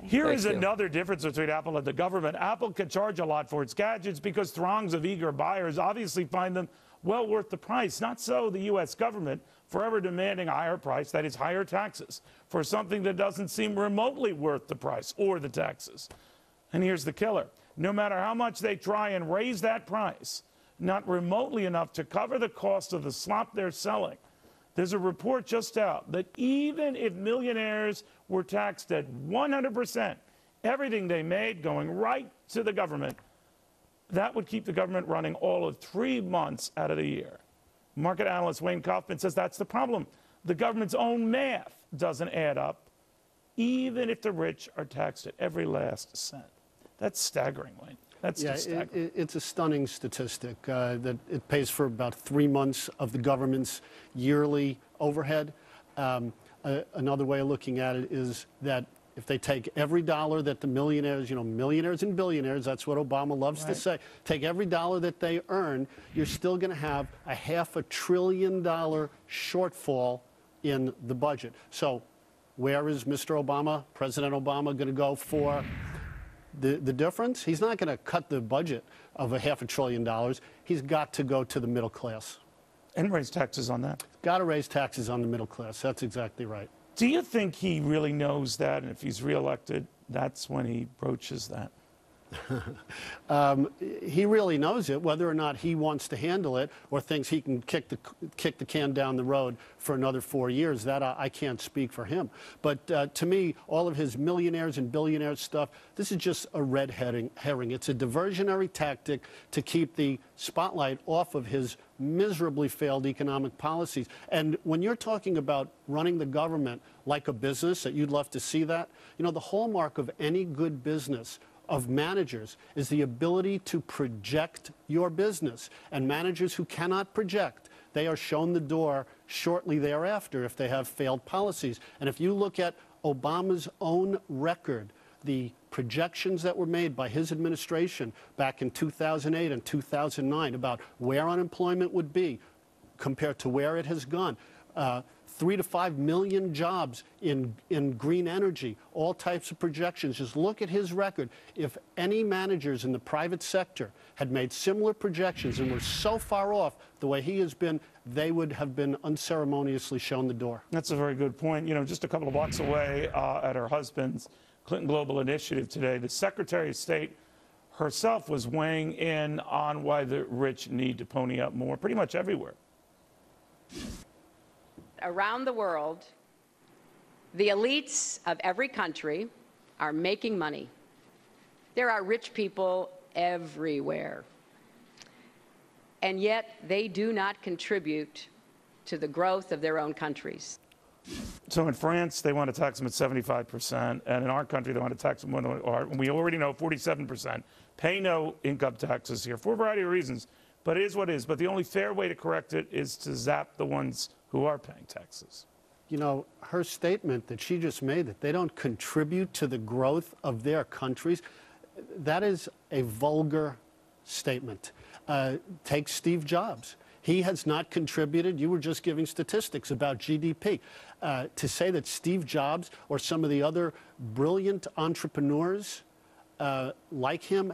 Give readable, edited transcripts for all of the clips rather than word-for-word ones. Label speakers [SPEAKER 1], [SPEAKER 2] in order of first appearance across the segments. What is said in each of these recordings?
[SPEAKER 1] Here is another difference between Apple and the government. Apple can charge a lot for its gadgets because throngs of eager buyers obviously find them well worth the price. Not so the U.S. government, forever demanding a higher price, that is higher taxes, for something that doesn't seem remotely worth the price or the taxes. And here's the killer. No matter how much they try and raise that price, not remotely enough to cover the cost of the slop they're selling. There's a report just out that even if millionaires were taxed at 100%, everything they made going right to the government, that would keep the government running all of 3 months out of the year. Market analyst Wayne Kaufman says that's the problem. The government's own math doesn't add up, even if the rich are taxed at every last cent. That's staggering, Wayne. That's just staggering.
[SPEAKER 2] It's a stunning statistic that it pays for about 3 months of the government's yearly overhead. Another way of looking at it is that if they take every dollar that the millionaires, millionaires and billionaires, that's what Obama loves to say, take every dollar that they earn, you're still going to have a $500 billion shortfall in the budget. So where is Mr. Obama, President Obama, going to go for the difference? He's not going to cut the budget of a $500 billion. He's got to go to the middle class.
[SPEAKER 1] And raise taxes on that.
[SPEAKER 2] Got to raise taxes on the middle class. That's exactly right.
[SPEAKER 1] Do you think he really knows that? And if he's reelected, that's when he broaches that?
[SPEAKER 2] He really knows it. Whether or not he wants to handle it or thinks he can kick the can down the road for another 4 years, that I can't speak for him. But to me, all of his millionaires and billionaires stuff, this is just a red herring. It's a diversionary tactic to keep the spotlight off of his miserably failed economic policies. And when you're talking about running the government like a business, that you'd love to see that, the hallmark of any good business of managers is the ability to project your business. And managers who cannot project, they are shown the door shortly thereafter if they have failed policies. And if you look at Obama's own record, the projections that were made by his administration back in 2008 and 2009 about where unemployment would be compared to where it has gone, 3 to 5 million jobs in green energy, all types of projections. Just look at his record. If any managers in the private sector had made similar projections and were so far off the way he has been, they would have been unceremoniously shown the door.
[SPEAKER 1] That's a very good point. Just a couple of blocks away at her husband's Clinton Global Initiative today, the Secretary of State herself was weighing in on why the rich need to pony up more pretty much everywhere.
[SPEAKER 3] Around the world, the elites of every country are making money. There are rich people everywhere. And yet they do not contribute to the growth of their own countries.
[SPEAKER 1] So in France, they want to tax them at 75%, and in our country, they want to tax them, we already know 47%. Pay no income taxes here for a variety of reasons, but it is what it is. But the only fair way to correct it is to zap the ones who are paying taxes.
[SPEAKER 2] Her statement that she just made, that they don't contribute to the growth of their countries, that is a vulgar statement. Take Steve Jobs. He has not contributed. You were just giving statistics about GDP. To say that Steve Jobs or some of the other brilliant entrepreneurs like him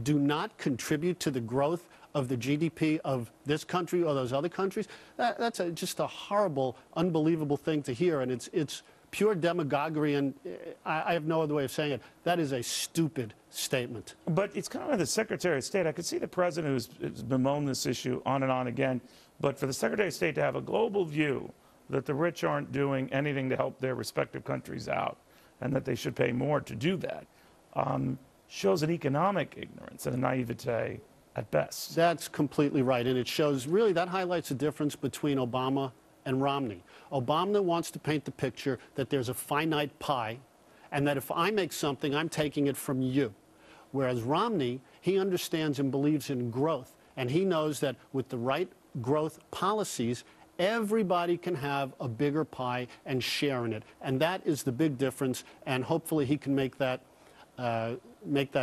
[SPEAKER 2] do not contribute to the growth of the GDP of this country or those other countries, that's just a horrible, unbelievable thing to hear. And it's pure demagoguery, and I have no other way of saying it. That is a stupid statement.
[SPEAKER 1] But it's kind of the Secretary of State. I could see the president who's bemoaned this issue on and on again. But for the Secretary of State to have a global view that the rich aren't doing anything to help their respective countries out and that they should pay more to do that shows an economic ignorance and a naivete at best.
[SPEAKER 2] That's completely right. And it shows, really, that highlights the difference between Obama and Romney. Obama wants to paint the picture that there's a finite pie and that if I make something, I'm taking it from you. Whereas Romney, he understands and believes in growth. And he knows that with the right growth policies, everybody can have a bigger pie and share in it. And that is the big difference. And hopefully he can make that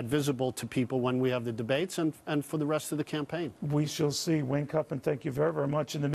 [SPEAKER 2] visible to people when we have the debates and for the rest of the campaign.
[SPEAKER 1] We shall see. Wayne Kaufman, thank you very, very much.